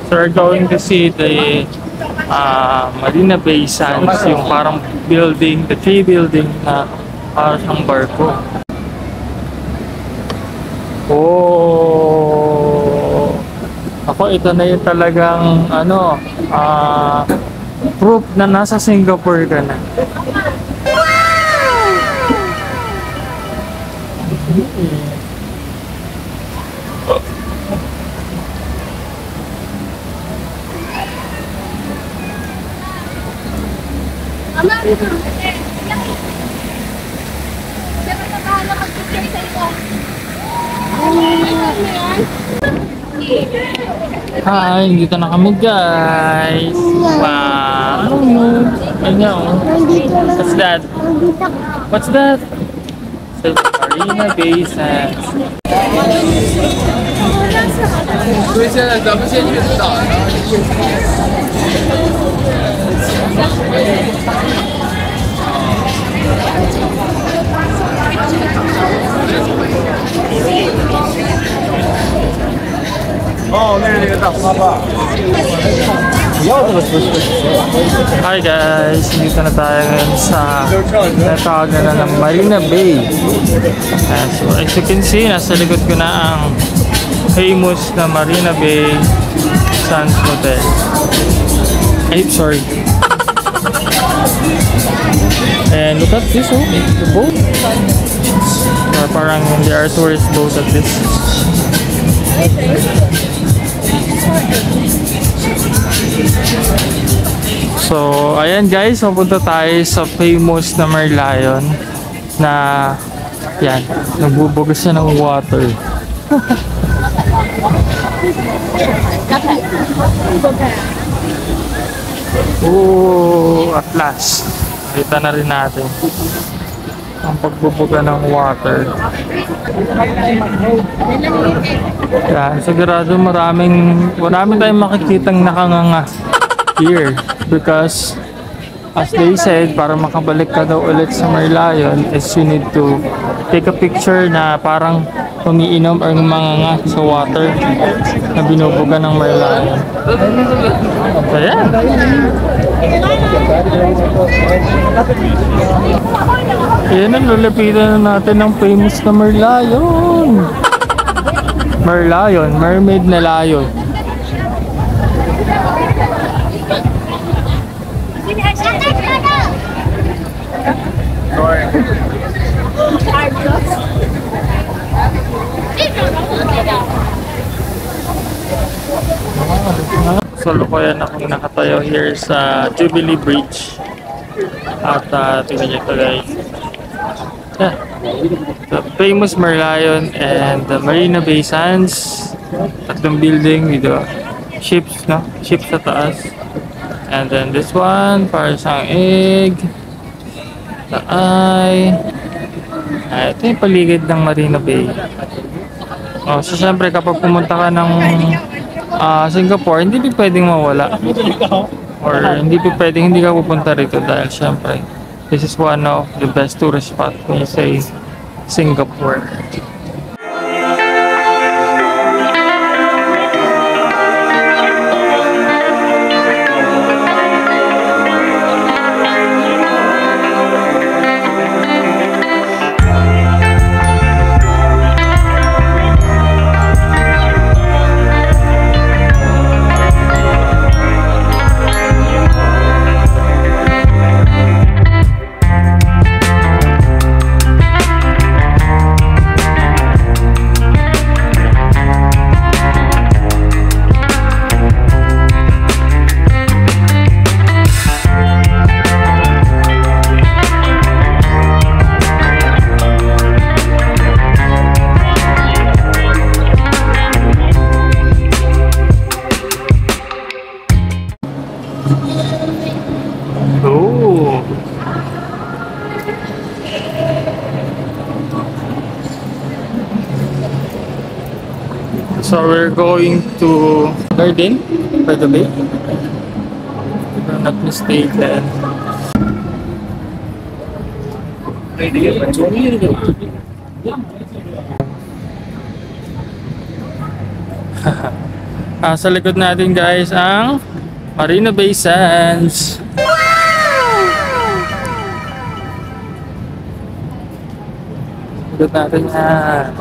So we're going to see the Marina Bay Sands, yung parang building, the tree building na parang siyang barko. Oh, ako ito na yung talagang proof na nasa Singapore ka na. Hi, dito na kami guys. Wow. I know. What's that? What's that? It's Marina Bay Sands. Hi guys, dito na tayo ngayon sa natawagan na ng Marina Bay. So as you can see, nasa likod ko na ang famous na Marina Bay Sands Hotel. Ay, sorry. And look at this, the boat. Parang there are tourist boats at this. So, ayan guys, mapunta tayo sa famous na Merlion na yan, nagbubugas siya ng water. Oh, at last, kita na rin natin ang pagbubuga ng water. Yan, sigurado marami tayong makikitang nakanganga here because as they said, para makabalik ka daw ulit sa Merlion is you need to take a picture na parang umiinom or manganga sa water na binubuga ng Merlion. So yan. Yan ang lalapitan na natin ng famous na Merlion. Merlion, mermaid na lion. So, lukuyan akong nakatayo here sa Jubilee Bridge. At tingnan nyo ito guys. Yeah. The famous Merlion and the Marina Bay Sands. Tatlong building with the ships, no? Ships sa taas. And then this one, para siyang egg. The eye. Ito yung paligid ng Marina Bay. Oh, so syempre kapag pumunta ka ng Singapore, hindi pa pwedeng mawala. Or hindi pa pwedeng hindi ka pupunta rito dahil syempre this is one of the best tourist spot when you say Singapore. Oh. So we're going to Garden by the bay. If I'm not mistaken. Sa likod natin guys ang Marina Bay Sands. Likod natin yan.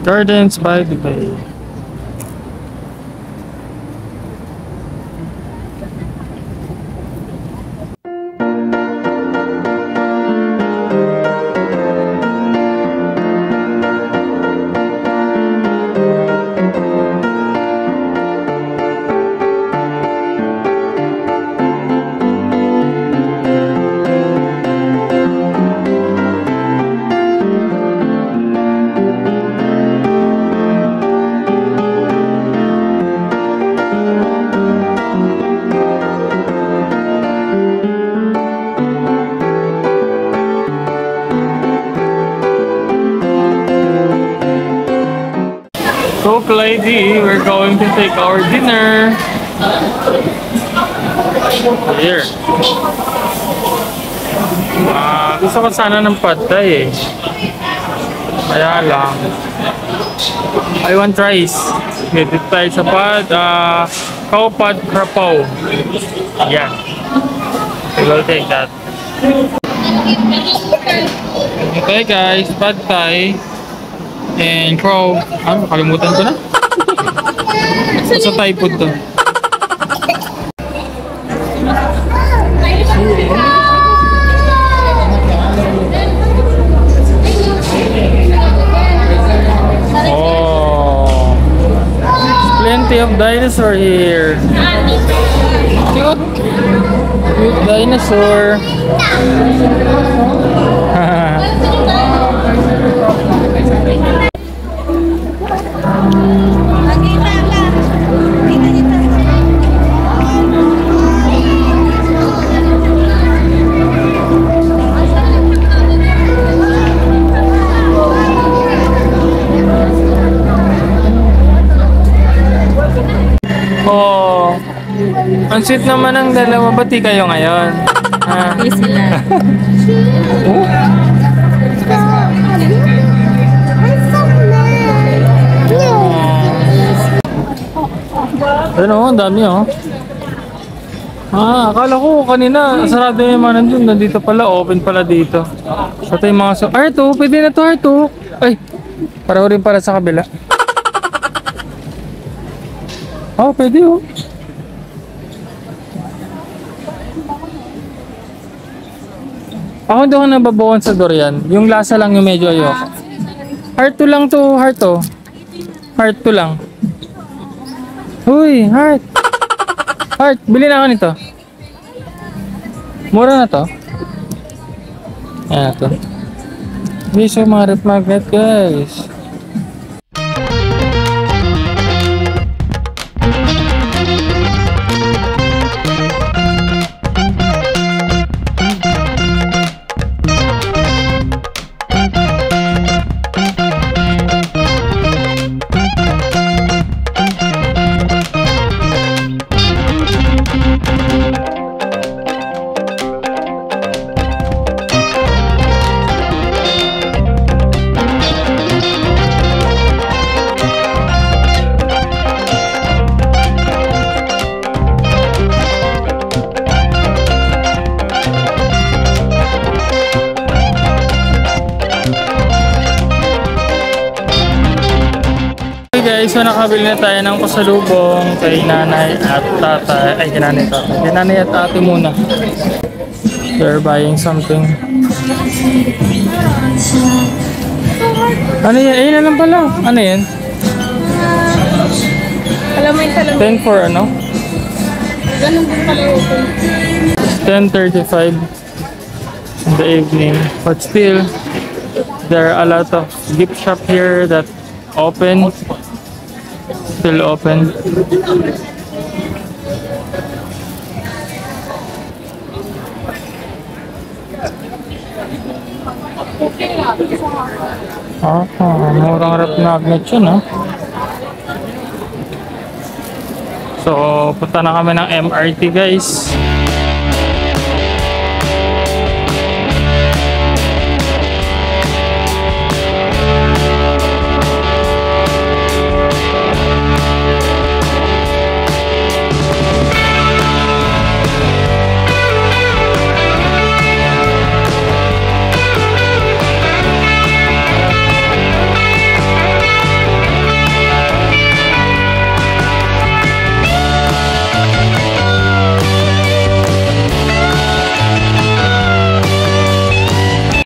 Gardens by the Bay. Coke lady, we're going to take our dinner. Here. Gusto ko sana ng pad thai eh. Kaya lang. I want rice. Dito tayo sa pad. Cow pad krapaw. Yeah. We will take that. Okay guys, pad thai. And crow. Kalimutan ko na. Sa Thai food to. Oh. Plenty of dinosaur here. Cute. Cute dinosaur. Oh, ang sweet naman ang dalawa. Bati kayo ngayon? Yes, sila. Ano, ang dami oh. Akala ko kanina sarado yung mga nandun. Nandito pala, open pala dito. So ito yung mga Arto, pwede na to Arto. Ay, pareho rin para sa kabila. Oh, pwede oh. Ako hindi ako nababawan sa durian. Yung lasa lang yung medyo ayoko. Heart 2 lang to, heart 2. Heart 2 lang. Uy, heart. Heart, bili na ako nito. Mura na to. Ayan na to. These are mga rep magnet guys. Guys, so nakabili na tayo ng pasalubong kay nanay at tatay. Ay, kay nanay at tatay. Kay nanay at ate muna. They're buying something. Ano yan? Ayun na lang pala. Ano yan? Alam mo yung talong. 10 for ano? Ganun din pala open. 10:35 in the evening. But still, there are a lot of gift shop here that open. Still open. Murang rep magnet yun, no? So, punta na kami ng MRT, guys.